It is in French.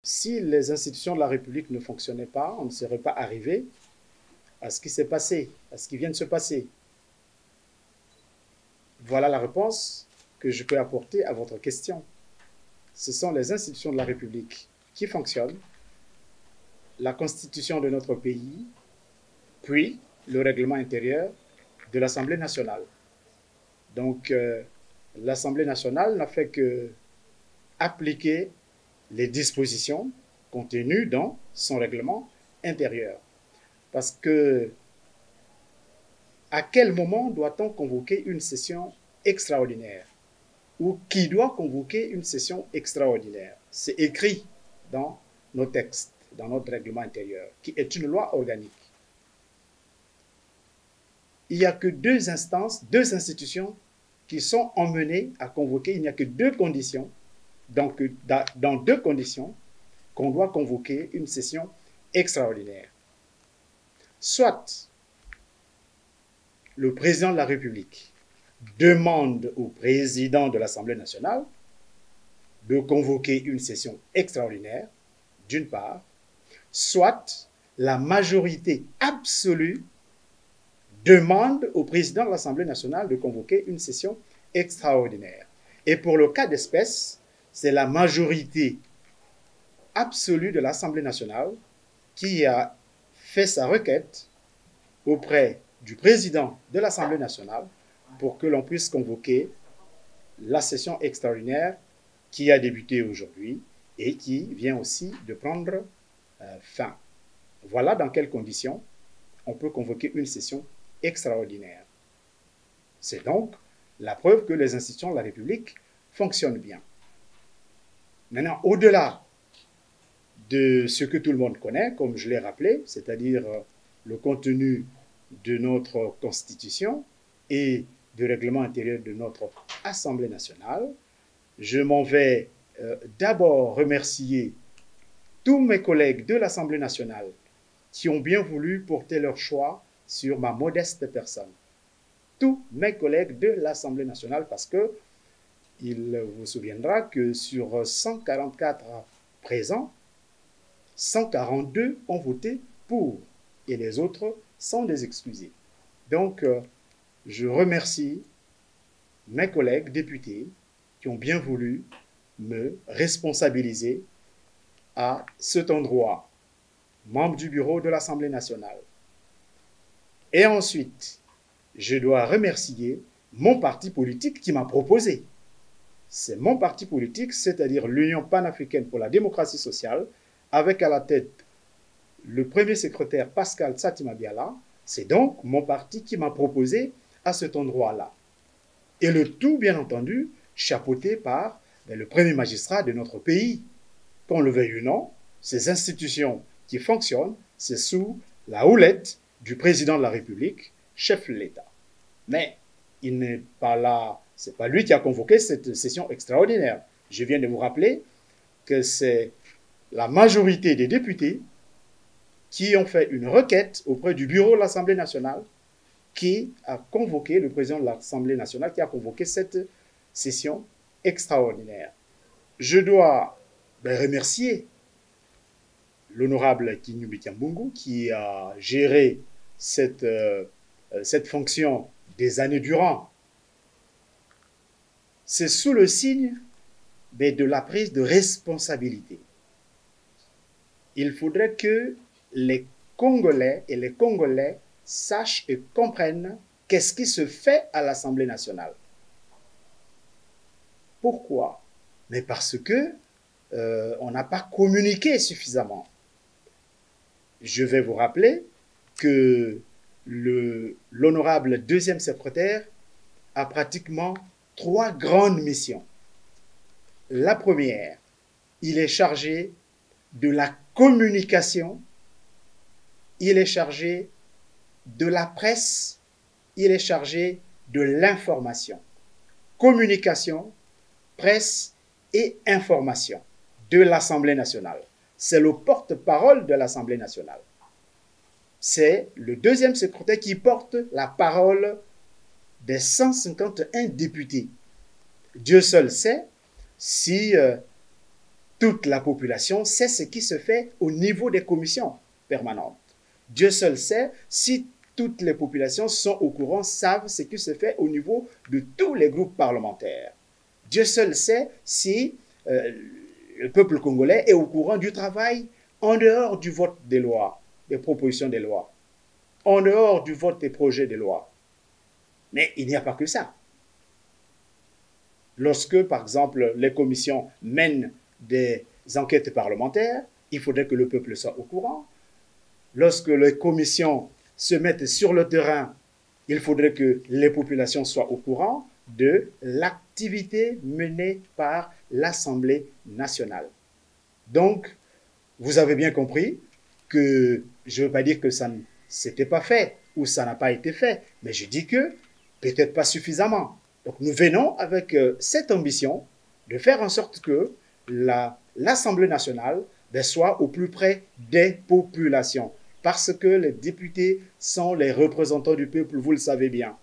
Si les institutions de la République ne fonctionnaient pas, on ne serait pas arrivé à ce qui s'est passé, à ce qui vient de se passer. Voilà la réponse que je peux apporter à votre question. Ce sont les institutions de la République qui fonctionnent, la constitution de notre pays, puis le règlement intérieur de l'Assemblée nationale. Donc, l'Assemblée nationale n'a fait que appliquer les dispositions contenues dans son règlement intérieur. Parce que, à quel moment doit-on convoquer une session extraordinaire? Ou qui doit convoquer une session extraordinaire? C'est écrit dans nos textes, dans notre règlement intérieur, qui est une loi organique. Il n'y a que deux instances, deux institutions qui sont emmenées à convoquer. Il n'y a que deux conditions. Donc, dans deux conditions, qu'on doit convoquer une session extraordinaire. Soit le président de la République demande au président de l'Assemblée nationale de convoquer une session extraordinaire, d'une part, soit la majorité absolue demande au président de l'Assemblée nationale de convoquer une session extraordinaire. Et pour le cas d'espèce, c'est la majorité absolue de l'Assemblée nationale qui a fait sa requête auprès du président de l'Assemblée nationale pour que l'on puisse convoquer la session extraordinaire qui a débuté aujourd'hui et qui vient aussi de prendre fin. Voilà dans quelles conditions on peut convoquer une session extraordinaire. C'est donc la preuve que les institutions de la République fonctionnent bien. Maintenant, au-delà de ce que tout le monde connaît, comme je l'ai rappelé, c'est-à-dire le contenu de notre Constitution et du règlement intérieur de notre Assemblée nationale, je m'en vais d'abord remercier tous mes collègues de l'Assemblée nationale qui ont bien voulu porter leur choix sur ma modeste personne. Tous mes collègues de l'Assemblée nationale, parce que il vous souviendra que sur 144 présents, 142 ont voté pour et les autres sont des exclusés. Donc, je remercie mes collègues députés qui ont bien voulu me responsabiliser à cet endroit, membre du bureau de l'Assemblée nationale. Et ensuite, je dois remercier mon parti politique qui m'a proposé. C'est mon parti politique, c'est-à-dire l'Union panafricaine pour la démocratie sociale, avec à la tête le premier secrétaire Pascal Tsatima Biala. C'est donc mon parti qui m'a proposé à cet endroit-là. Et le tout, bien entendu, chapeauté par le premier magistrat de notre pays. Qu'on le veuille ou non, ces institutions qui fonctionnent, c'est sous la houlette du président de la République, chef de l'État. Mais il n'est pas là, c'est pas lui qui a convoqué cette session extraordinaire. Je viens de vous rappeler que c'est la majorité des députés qui ont fait une requête auprès du bureau de l'Assemblée nationale qui a convoqué, le président de l'Assemblée nationale qui a convoqué cette session extraordinaire. Je dois remercier l'honorable Kinyubi Kiambungu qui a géré cette fonction des années durant. C'est sous le signe de la prise de responsabilité. Il faudrait que les Congolais et les Congolais sachent et comprennent qu'est-ce qui se fait à l'Assemblée nationale. Pourquoi? Mais parce que on n'a pas communiqué suffisamment. Je vais vous rappeler que l'honorable deuxième secrétaire a pratiquement 3 grandes missions. La première, il est chargé de la communication, il est chargé de la presse, il est chargé de l'information. Communication, presse et information de l'Assemblée nationale. C'est le porte-parole de l'Assemblée nationale. C'est le deuxième secrétaire qui porte la parole des 151 députés. Dieu seul sait si toute la population sait ce qui se fait au niveau des commissions permanentes. Dieu seul sait si toutes les populations sont au courant, savent ce qui se fait au niveau de tous les groupes parlementaires. Dieu seul sait si le peuple congolais est au courant du travail en dehors du vote des lois, des propositions des lois, en dehors du vote des projets de loi. Mais il n'y a pas que ça. Lorsque, par exemple, les commissions mènent des enquêtes parlementaires, il faudrait que le peuple soit au courant. Lorsque les commissions se mettent sur le terrain, il faudrait que les populations soient au courant de l'activité menée par l'Assemblée nationale. Donc, vous avez bien compris que je ne veux pas dire que ça ne s'était pas fait ou ça n'a pas été fait, mais je dis que peut-être pas suffisamment. Donc, nous venons avec cette ambition de faire en sorte que l'Assemblée nationale soit au plus près des populations. Parce que les députés sont les représentants du peuple, vous le savez bien.